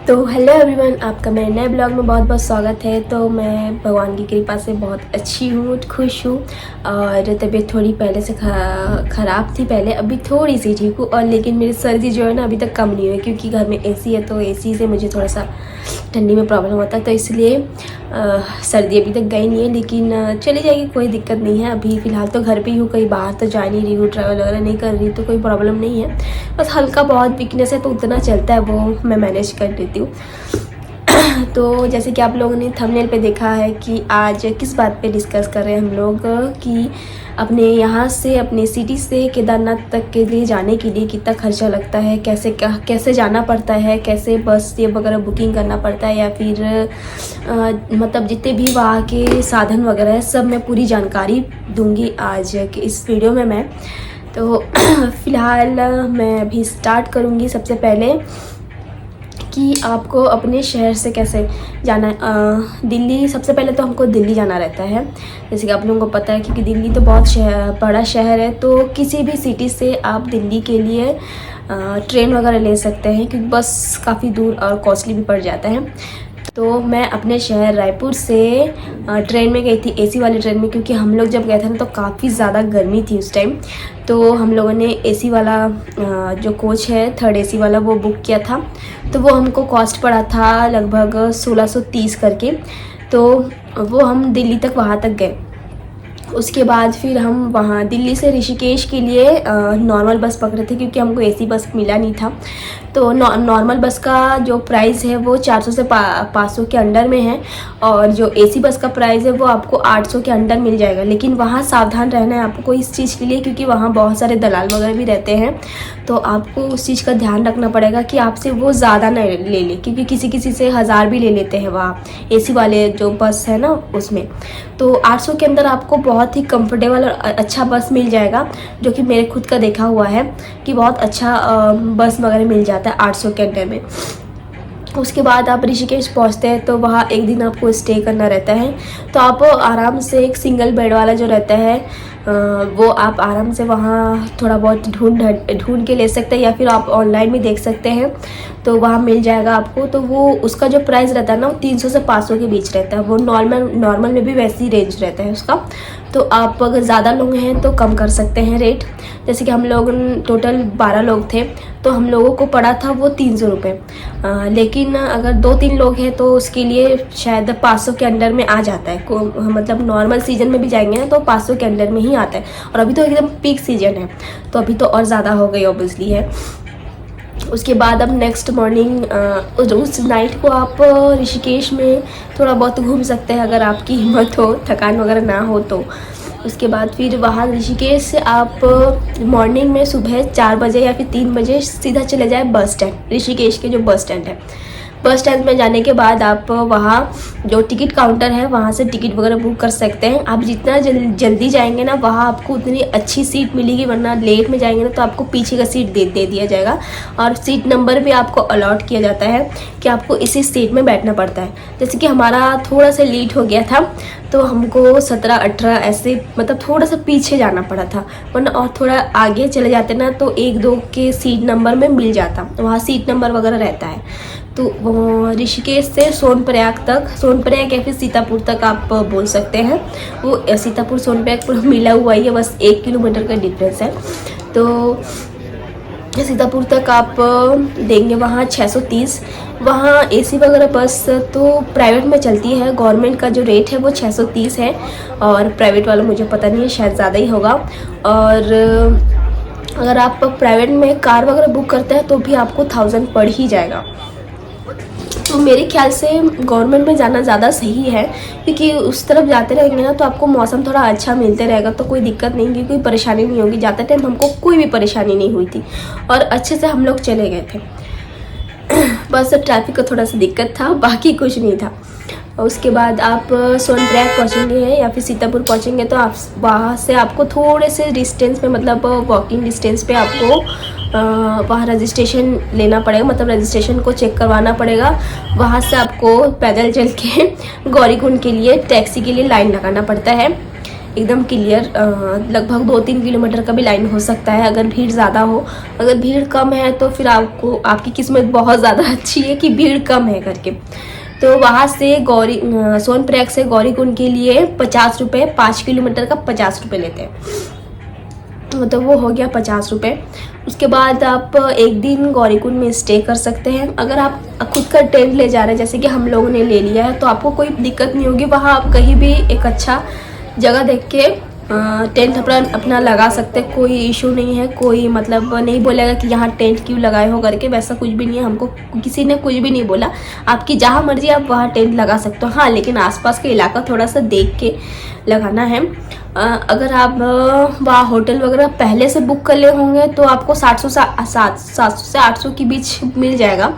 तो hello everyone, आपका मेरे नए ब्लॉग में बहुत बहुत स्वागत है। तो मैं भगवान की कृपा से बहुत अच्छी हूँ, खुश हूँ। और तबीयत थोड़ी पहले से ख़राब थी, पहले अभी थोड़ी सी ठीक हूँ। और लेकिन मेरी सर्दी जो है ना अभी तक कम नहीं हुई, क्योंकि घर में एसी है तो एसी से मुझे थोड़ा सा ठंडी में प्रॉब्लम होता है, तो इसलिए सर्दी अभी तक गई नहीं है। लेकिन चली जाएगी, कोई दिक्कत नहीं है। अभी फ़िलहाल तो घर पे ही हूँ, कहीं बाहर तो जा नहीं रही हूँ, ट्रैवल वगैरह नहीं कर रही, तो कोई प्रॉब्लम नहीं है। बस हल्का बहुत वीकनेस है, तो उतना चलता है, वो मैं मैनेज कर लेती हूँ। तो जैसे कि आप लोगों ने थंबनेल पे देखा है कि आज किस बात पे डिस्कस कर रहे हैं हम लोग, कि अपने यहाँ से, अपने सिटी से केदारनाथ तक के लिए जाने के लिए कितना खर्चा लगता है, कैसे जाना पड़ता है, कैसे बस ये वगैरह बुकिंग करना पड़ता है, या फिर मतलब जितने भी वहाँ के साधन वगैरह है, सब मैं पूरी जानकारी दूंगी आज के इस वीडियो में मैं। तो फ़िलहाल मैं अभी स्टार्ट करूँगी सबसे पहले कि आपको अपने शहर से कैसे जाना है। दिल्ली, सबसे पहले तो हमको दिल्ली जाना रहता है, जैसे कि आप लोगों को पता है, क्योंकि दिल्ली तो बहुत बड़ा शहर है। तो किसी भी सिटी से आप दिल्ली के लिए ट्रेन वगैरह ले सकते हैं, क्योंकि बस काफ़ी दूर और कॉस्टली भी पड़ जाता है। तो मैं अपने शहर रायपुर से ट्रेन में गई थी, एसी वाली ट्रेन में, क्योंकि हम लोग जब गए थे ना तो काफ़ी ज़्यादा गर्मी थी उस टाइम। तो हम लोगों ने एसी वाला जो कोच है, थर्ड एसी वाला, वो बुक किया था। तो वो हमको कॉस्ट पड़ा था लगभग 1630 करके। तो वो हम दिल्ली तक, वहाँ तक गए। उसके बाद फिर हम वहाँ दिल्ली से ऋषिकेश के लिए नॉर्मल बस पकड़े थे, क्योंकि हमको एसी बस मिला नहीं था। तो नॉर्मल बस का जो प्राइस है वो 400 से 500 के अंडर में है, और जो एसी बस का प्राइस है वो आपको 800 के अंडर मिल जाएगा। लेकिन वहाँ सावधान रहना है आपको इस चीज़ के लिए, क्योंकि वहाँ बहुत सारे दलाल वगैरह भी रहते हैं। तो आपको उस चीज़ का ध्यान रखना पड़ेगा कि आपसे वो ज़्यादा ना ले ले, क्योंकि किसी से 1000 भी ले लेते हैं वहाँ एसी वाले जो बस है ना उसमें। तो 800 के अंदर आपको बहुत ही कंफर्टेबल और अच्छा बस मिल जाएगा, जो कि मेरे खुद का देखा हुआ है कि बहुत अच्छा बस वगैरह मिल जाता है 800 के अंडर में। उसके बाद आप ऋषिकेश पहुंचते हैं, तो वहाँ एक दिन आपको स्टे करना रहता है। तो आप आराम से एक सिंगल बेड वाला जो रहता है वो आप आराम से वहाँ थोड़ा बहुत ढूंढ के ले सकते हैं, या फिर आप ऑनलाइन भी देख सकते हैं, तो वहाँ मिल जाएगा आपको। तो वो उसका जो प्राइस रहता है ना, वो 300 से 500 के बीच रहता है। वो नॉर्मल में भी वैसी रेंज रहता है उसका। तो आप अगर ज़्यादा लोग हैं तो कम कर सकते हैं रेट। जैसे कि हम लोग टोटल 12 लोग थे, तो हम लोगों को पड़ा था वो 300 रुपये। लेकिन अगर 2-3 लोग हैं तो उसके लिए शायद 500 के अंडर में आ जाता है। मतलब नॉर्मल सीजन में भी जाएंगे ना तो 500 के अंडर में ही आता है। और अभी तो एकदम पीक सीजन है, तो अभी तो और ज़्यादा हो गई ऑब्वियसली है। उसके बाद अब नेक्स्ट मॉर्निंग उस नाइट को आप ऋषिकेश में थोड़ा बहुत घूम सकते हैं, अगर आपकी हिम्मत हो, थकान वगैरह ना हो तो। उसके बाद फिर वहाँ ऋषिकेश से आप मॉर्निंग में सुबह 4 बजे या फिर 3 बजे सीधा चले जाए बस स्टैंड, ऋषिकेश के जो बस स्टैंड है। बस स्टैंड में जाने के बाद आप वहाँ जो टिकट काउंटर है वहाँ से टिकट वगैरह बुक कर सकते हैं। आप जितना जल्दी जाएंगे ना, वहाँ आपको उतनी अच्छी सीट मिलेगी, वरना लेट में जाएंगे ना तो आपको पीछे का सीट दे दिया जाएगा। और सीट नंबर भी आपको अलॉट किया जाता है कि आपको इसी सीट में बैठना पड़ता है। जैसे कि हमारा थोड़ा सा लेट हो गया था, तो हमको 17-18 ऐसे मतलब थोड़ा सा पीछे जाना पड़ा था, वरना और थोड़ा आगे चले जाते ना तो 1-2 के सीट नंबर में मिल जाता, वहाँ सीट नंबर वगैरह रहता है। तो ऋषिकेश से सोनप्रयाग या फिर सीतापुर तक आप बोल सकते हैं। वो सीतापुर सोनप्रयाग पूरा मिला हुआ ही है, बस 1 किलोमीटर का डिफरेंस है। तो सीतापुर तक आप देंगे वहाँ 630। वहाँ एसी वगैरह बस तो प्राइवेट में चलती है, गवर्नमेंट का जो रेट है वो 630 है, और प्राइवेट वाला मुझे पता नहीं है, शायद ज़्यादा ही होगा। और अगर आप प्राइवेट में कार वगैरह बुक करते हैं तो भी आपको 1000 पड़ ही जाएगा। तो मेरे ख्याल से गवर्नमेंट में जाना ज़्यादा सही है, क्योंकि उस तरफ जाते रहेंगे ना तो आपको मौसम थोड़ा अच्छा मिलते रहेगा, तो कोई दिक्कत नहीं होगी, कोई परेशानी नहीं होगी। जाते टाइम हमको कोई भी परेशानी नहीं हुई थी, और अच्छे से हम लोग चले गए थे। बस ट्रैफिक का थोड़ा सा दिक्कत था, बाकी कुछ नहीं था। उसके बाद आप सोनप्रयाग पहुँचेंगे या फिर सीतापुर पहुँचेंगे, तो आप वहाँ से आपको थोड़े से डिस्टेंस पे, मतलब वॉकिंग डिस्टेंस पे आपको वहाँ रजिस्ट्रेशन लेना पड़ेगा, मतलब रजिस्ट्रेशन को चेक करवाना पड़ेगा। वहाँ से आपको पैदल चल के गौरीकुंड के लिए टैक्सी के लिए लाइन लगाना पड़ता है। एकदम क्लियर। लगभग 2-3 किलोमीटर का भी लाइन हो सकता है अगर भीड़ ज़्यादा हो। अगर भीड़ कम है तो फिर आपको, आपकी किस्मत बहुत ज़्यादा अच्छी है कि भीड़ कम है करके। तो वहाँ से सोनप्रयाग से गौरीकुंड के लिए 50 रुपये, 5 किलोमीटर का 50 रुपये लेते हैं। तो वो हो गया 50 रुपये। उसके बाद आप एक दिन गौरीकुंड में स्टे कर सकते हैं। अगर आप खुद का टेंट ले जा रहे हैं, जैसे कि हम लोगों ने ले लिया है, तो आपको कोई दिक्कत नहीं होगी। वहाँ आप कहीं भी एक अच्छा जगह देख के टेंट अपना लगा सकते हैं, कोई इशू नहीं है। कोई मतलब नहीं बोलेगा कि यहाँ टेंट क्यों लगाए हो करके, वैसा कुछ भी नहीं है। हमको किसी ने कुछ भी नहीं बोला। आपकी जहाँ मर्जी आप वहाँ टेंट लगा सकते हो। हाँ, लेकिन आसपास का इलाका थोड़ा सा देख के लगाना है। अगर आप वहाँ होटल वगैरह पहले से बुक कर ले होंगे तो आपको 700 से 800 के बीच मिल जाएगा।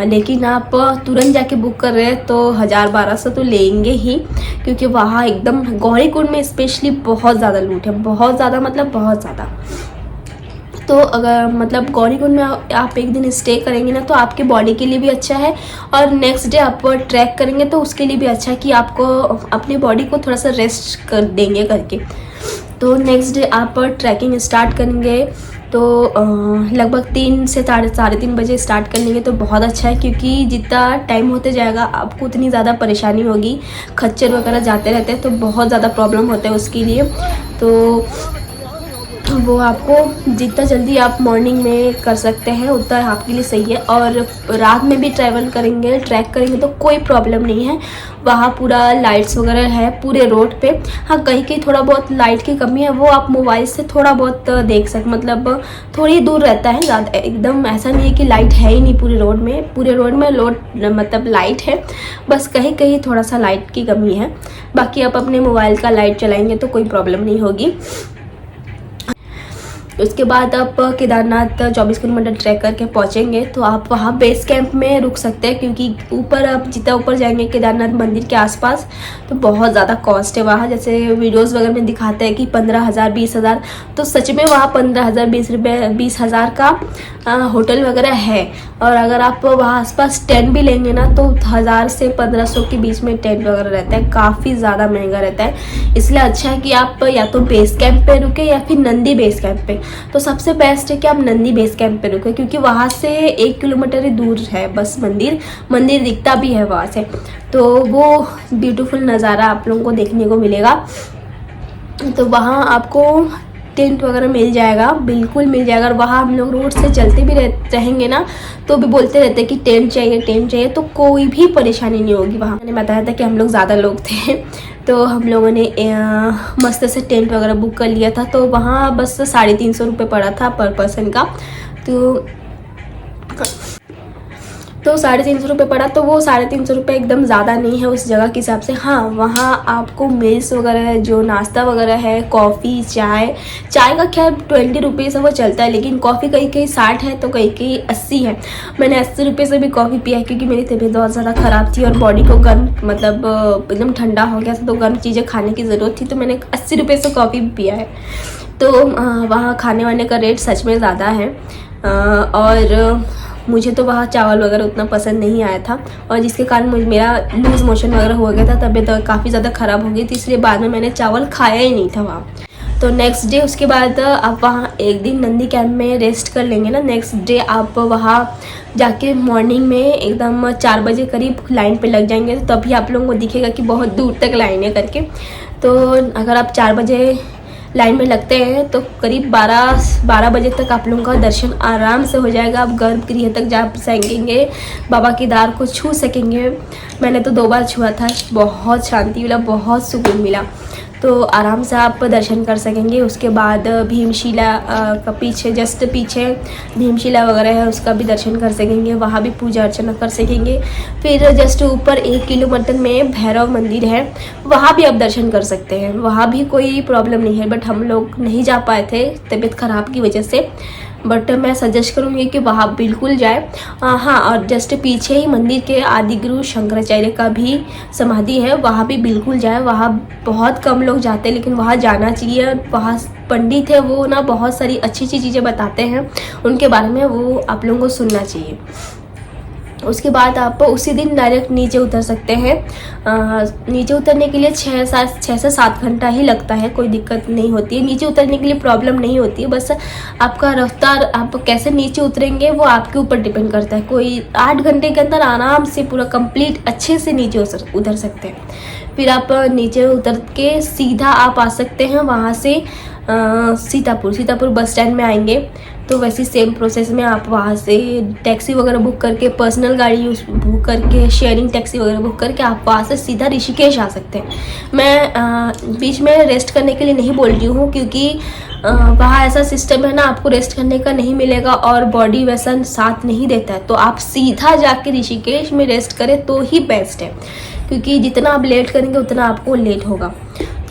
लेकिन आप तुरंत जाके बुक कर रहे हैं तो 1000-1200 तो लेंगे ही, क्योंकि वहाँ एकदम गौरीकुंड में स्पेशली बहुत ज़्यादा लूट है, बहुत ज़्यादा, मतलब बहुत ज़्यादा। तो अगर मतलब गौरीकुंड में आप एक दिन स्टे करेंगे ना, तो आपके बॉडी के लिए भी अच्छा है, और नेक्स्ट डे आप ट्रैक करेंगे तो उसके लिए भी अच्छा है कि आपको अपनी बॉडी को थोड़ा सा रेस्ट कर देंगे करके। तो नेक्स्ट डे आप ट्रैकिंग स्टार्ट करेंगे तो लगभग 3 से 3:30 बजे स्टार्ट कर लेंगे तो बहुत अच्छा है, क्योंकि जितना टाइम होते जाएगा आपको उतनी ज़्यादा परेशानी होगी। खच्चर वगैरह जाते रहते हैं तो बहुत ज़्यादा प्रॉब्लम होता है उसके लिए। तो वो आपको जितना जल्दी आप मॉर्निंग में कर सकते हैं उतना आपके लिए सही है। और रात में भी ट्रैवल करेंगे, ट्रैक करेंगे तो कोई प्रॉब्लम नहीं है। वहाँ पूरा लाइट्स वगैरह है पूरे रोड पे। हाँ, कहीं कहीं थोड़ा बहुत लाइट की कमी है, वो आप मोबाइल से थोड़ा बहुत देख सकते, मतलब थोड़ी दूर रहता है, ज़्यादा एकदम ऐसा नहीं है कि लाइट है ही नहीं पूरे रोड में। पूरे रोड में मतलब लाइट है, बस कहीं कहीं थोड़ा सा लाइट की कमी है। बाकी आप अपने मोबाइल का लाइट चलाएंगे तो कोई प्रॉब्लम नहीं होगी। उसके बाद आप केदारनाथ 24 किलोमीटर ट्रैक करके पहुँचेंगे तो आप वहाँ बेस कैंप में रुक सकते हैं, क्योंकि ऊपर आप जितना ऊपर जाएंगे केदारनाथ मंदिर के आसपास तो बहुत ज़्यादा कॉस्ट है वहाँ। जैसे वीडियोस वगैरह में दिखाते हैं कि 15,000 20,000, तो सच में वहाँ 15,000 20,000 का होटल वगैरह है। और अगर आप वहाँ आसपास टेंट भी लेंगे ना तो 1000 से 1500 के बीच में टेंट वगैरह रहता है, काफ़ी ज़्यादा महंगा रहता है। इसलिए अच्छा है कि आप या तो बेस कैंप पे रुके या फिर नंदी बेस कैंप पे। तो सबसे बेस्ट है कि आप नंदी बेस कैंप पे रुके, क्योंकि वहाँ से 1 किलोमीटर ही दूर है बस मंदिर दिखता भी है वहाँ से। तो वो ब्यूटीफुल नज़ारा आप लोगों को देखने को मिलेगा। तो वहाँ आपको टेंट वगैरह मिल जाएगा, बिल्कुल मिल जाएगा। और वहाँ हम लोग रोड से चलते भी रहेंगे ना तो भी बोलते रहते हैं कि टेंट चाहिए, तो कोई भी परेशानी नहीं होगी वहाँ। मैंने बताया था कि हम लोग ज़्यादा लोग थे तो हम लोगों ने मस्त से टेंट वगैरह बुक कर लिया था। तो वहाँ बस 350 रुपये पड़ा था पर पर्सन का। तो 350 रुपये पड़ा। तो वो 350 रुपये एकदम ज़्यादा नहीं है उस जगह के हिसाब से। हाँ, वहाँ आपको मील्स वगैरह है, जो नाश्ता वगैरह है, कॉफ़ी चाय का खैर 20 रुपये से वो चलता है, लेकिन कॉफ़ी कहीं कहीं 60 है तो कहीं कहीं 80 है। मैंने 80 रुपये से भी कॉफ़ी पिया है, क्योंकि मेरी तबीयत बहुत ज़्यादा ख़राब थी और बॉडी को गर्म, मतलब एकदम ठंडा हो गया था, तो गर्म चीज़ें खाने की ज़रूरत थी। तो मैंने 80 रुपये से कॉफ़ी भी पिया है। तो वहाँ खाने वाने का रेट सच में ज़्यादा है। और मुझे तो वहाँ चावल वगैरह उतना पसंद नहीं आया था, और जिसके कारण मेरा लूज़ मोशन वगैरह हो गया था, तबीयत काफ़ी ज़्यादा ख़राब हो गई थी, इसलिए बाद में मैंने चावल खाया ही नहीं था वहाँ। तो नेक्स्ट डे उसके बाद आप वहाँ एक दिन नंदी कैंप में रेस्ट कर लेंगे ना। नेक्स्ट डे आप वहाँ जाके मॉर्निंग में एकदम 4 बजे करीब लाइन पे लग जाएंगे, तो तभी आप लोगों को दिखेगा कि बहुत दूर तक लाइन है करके। तो अगर आप 4 बजे लाइन में लगते हैं तो करीब 12 बजे तक आप लोगों का दर्शन आराम से हो जाएगा। आप गर्भगृह तक जा सकेंगे, बाबा केदार को छू सकेंगे। मैंने तो 2 बार छुआ था, बहुत शांति मिला, बहुत सुकून मिला। तो आराम से आप दर्शन कर सकेंगे। उसके बाद भीमशिला का जस्ट पीछे भीमशिला वगैरह है, उसका भी दर्शन कर सकेंगे, वहाँ भी पूजा अर्चना कर सकेंगे। फिर जस्ट ऊपर 1 किलोमीटर में भैरव मंदिर है, वहाँ भी आप दर्शन कर सकते हैं, वहाँ भी कोई प्रॉब्लम नहीं है। बट हम लोग नहीं जा पाए थे तबीयत ख़राब की वजह से, बट मैं सजेस्ट करूँगी कि वहाँ बिल्कुल जाए। हाँ, और जस्ट पीछे ही मंदिर के आदिगुरु शंकराचार्य का भी समाधि है, वहाँ भी बिल्कुल जाए। वहाँ बहुत कम लोग जाते हैं, लेकिन वहाँ जाना चाहिए। वहाँ पंडित है वो ना बहुत सारी अच्छी अच्छी चीज़ें बताते हैं, उनके बारे में वो आप लोगों को सुनना चाहिए। उसके बाद आप उसी दिन डायरेक्ट नीचे उतर सकते हैं। नीचे उतरने के लिए 6 से 7 घंटा ही लगता है, कोई दिक्कत नहीं होती है। नीचे उतरने के लिए प्रॉब्लम नहीं होती है, बस आपका रफ्तार, आप कैसे नीचे उतरेंगे वो आपके ऊपर डिपेंड करता है। कोई 8 घंटे के अंदर आराम से पूरा कंप्लीट अच्छे से नीचे उतर सकते हैं। फिर आप नीचे उतर के सीधा आप आ सकते हैं वहाँ से सीतापुर बस स्टैंड में आएंगे तो वैसे सेम प्रोसेस में आप वहाँ से टैक्सी वगैरह बुक करके, पर्सनल गाड़ी बुक करके, शेयरिंग टैक्सी वगैरह बुक करके आप वहाँ से सीधा ऋषिकेश आ सकते हैं। मैं बीच में रेस्ट करने के लिए नहीं बोल रही हूँ, क्योंकि वहाँ ऐसा सिस्टम है ना, आपको रेस्ट करने का नहीं मिलेगा और बॉडी वैसा साथ नहीं देता है। तो आप सीधा जाके ऋषिकेश में रेस्ट करें तो ही बेस्ट है, क्योंकि जितना आप लेट करेंगे उतना आपको लेट होगा।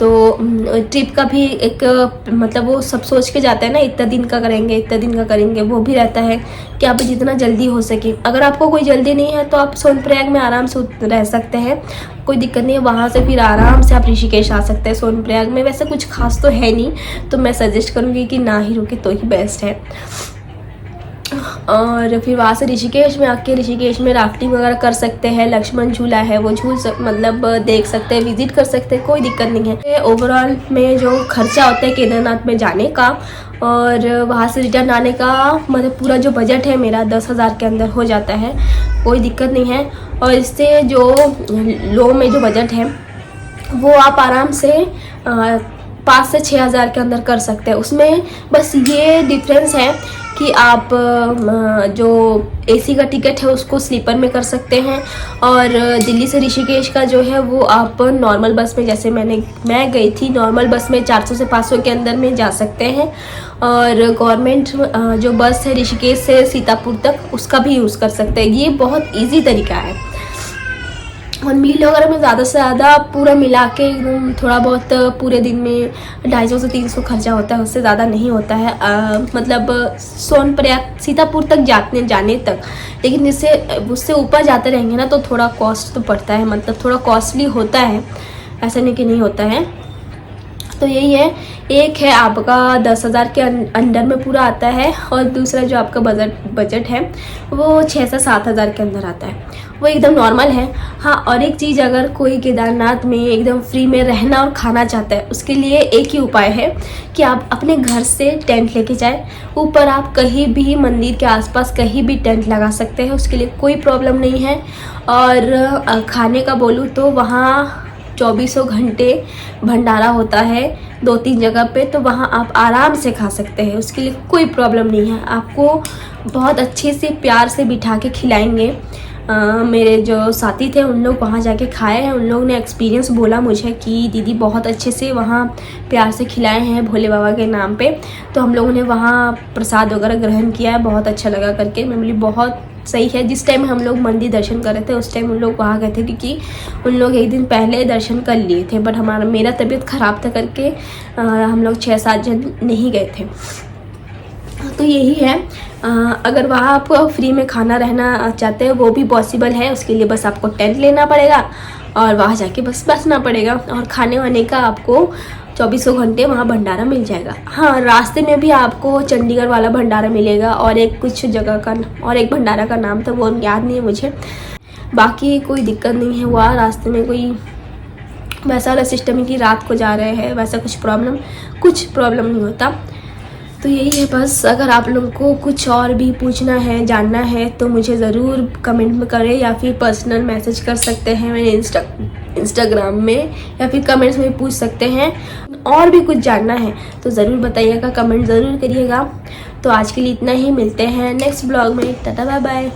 तो ट्रिप का भी एक मतलब वो सब सोच के जाता है ना, इतना दिन का करेंगे, वो भी रहता है कि आप जितना जल्दी हो सके। अगर आपको कोई जल्दी नहीं है तो आप सोनप्रयाग में आराम से रह सकते हैं, कोई दिक्कत नहीं है। वहाँ से फिर आराम से आप ऋषिकेश आ सकते हैं। सोनप्रयाग में वैसे कुछ खास तो है नहीं, तो मैं सजेस्ट करूँगी कि ना ही रुके तो ही बेस्ट है। और फिर वहाँ से ऋषिकेश में आके ऋषिकेश में राफ्टिंग वगैरह कर सकते हैं। लक्ष्मण झूला है वो मतलब देख सकते हैं, विजिट कर सकते हैं, कोई दिक्कत नहीं है। ओवरऑल में जो खर्चा होता है केदारनाथ में जाने का और वहाँ से रिटर्न आने का, मतलब पूरा जो बजट है मेरा 10,000 के अंदर हो जाता है, कोई दिक्कत नहीं है। और इससे जो लो में जो बजट है वो आप आराम से 5 से 6,000 के अंदर कर सकते हैं। उसमें बस ये डिफरेंस है कि आप जो एसी का टिकट है उसको स्लीपर में कर सकते हैं, और दिल्ली से ऋषिकेश का जो है वो आप नॉर्मल बस में, जैसे मैं गई थी नॉर्मल बस में 400 से 500 के अंदर में जा सकते हैं। और गवर्नमेंट जो बस है ऋषिकेश से सीतापुर तक, उसका भी यूज़ कर सकते हैं। ये बहुत ईजी तरीका है। और मील वगैरह में ज़्यादा से ज़्यादा पूरा मिला के एकदम थोड़ा बहुत पूरे दिन में 250 से 300 खर्चा होता है, उससे ज़्यादा नहीं होता है। मतलब सोनप्रयाग सीतापुर तक जाने तक, लेकिन जिससे उससे ऊपर जाते रहेंगे ना तो थोड़ा कॉस्ट तो पड़ता है, मतलब थोड़ा कॉस्टली होता है, ऐसा नहीं कि नहीं होता है। तो यही है, एक है आपका 10,000 के अंडर में पूरा आता है, और दूसरा जो आपका बजट है वो 6 से 7,000 के अंदर आता है, वो एकदम नॉर्मल है। हाँ, और एक चीज़, अगर कोई केदारनाथ में एकदम फ्री में रहना और खाना चाहता है, उसके लिए एक ही उपाय है कि आप अपने घर से टेंट लेके जाएं। ऊपर आप कहीं भी मंदिर के आसपास कहीं भी टेंट लगा सकते हैं, उसके लिए कोई प्रॉब्लम नहीं है। और खाने का बोलूँ तो वहाँ 24 घंटे भंडारा होता है 2-3 जगह पे, तो वहाँ आप आराम से खा सकते हैं, उसके लिए कोई प्रॉब्लम नहीं है। आपको बहुत अच्छे से प्यार से बिठा के खिलाएंगे। मेरे जो साथी थे उन लोग वहाँ जाके खाए हैं, उन लोगों ने एक्सपीरियंस बोला मुझे कि दीदी बहुत अच्छे से वहाँ प्यार से खिलाए हैं भोले बाबा के नाम पे। तो हम लोगों ने वहाँ प्रसाद वगैरह ग्रहण किया है, बहुत अच्छा लगा करके। मैं बोली बहुत सही है। जिस टाइम हम लोग मंदिर दर्शन कर रहे थे उस टाइम उन लोग वहाँ गए थे, क्योंकि उन लोग एक दिन पहले दर्शन कर लिए थे, बट मेरा तबीयत ख़राब था करके हम लोग 6-7 जन नहीं गए थे। तो यही है, अगर वहाँ आप फ्री में खाना रहना चाहते हैं वो भी पॉसिबल है। उसके लिए बस आपको टेंट लेना पड़ेगा और वहाँ जाके बस बसना पड़ेगा, और खाने वाने का आपको 24 घंटे वहाँ भंडारा मिल जाएगा। हाँ, रास्ते में भी आपको चंडीगढ़ वाला भंडारा मिलेगा, और एक कुछ जगह का और एक भंडारा का नाम था वो याद नहीं है मुझे। बाकी कोई दिक्कत नहीं है, वहाँ रास्ते में कोई वैसा वाला सिस्टम है कि रात को जा रहे हैं, वैसा कुछ प्रॉब्लम नहीं होता। तो यही है बस। अगर आप लोगों को कुछ और भी पूछना है, जानना है, तो मुझे ज़रूर कमेंट में करें, या फिर पर्सनल मैसेज कर सकते हैं मेरे इंस्टाग्राम में, या फिर कमेंट्स में पूछ सकते हैं। और भी कुछ जानना है तो ज़रूर बताइएगा, कमेंट ज़रूर करिएगा। तो आज के लिए इतना ही, मिलते हैं नेक्स्ट ब्लॉग में। Tata bye bye.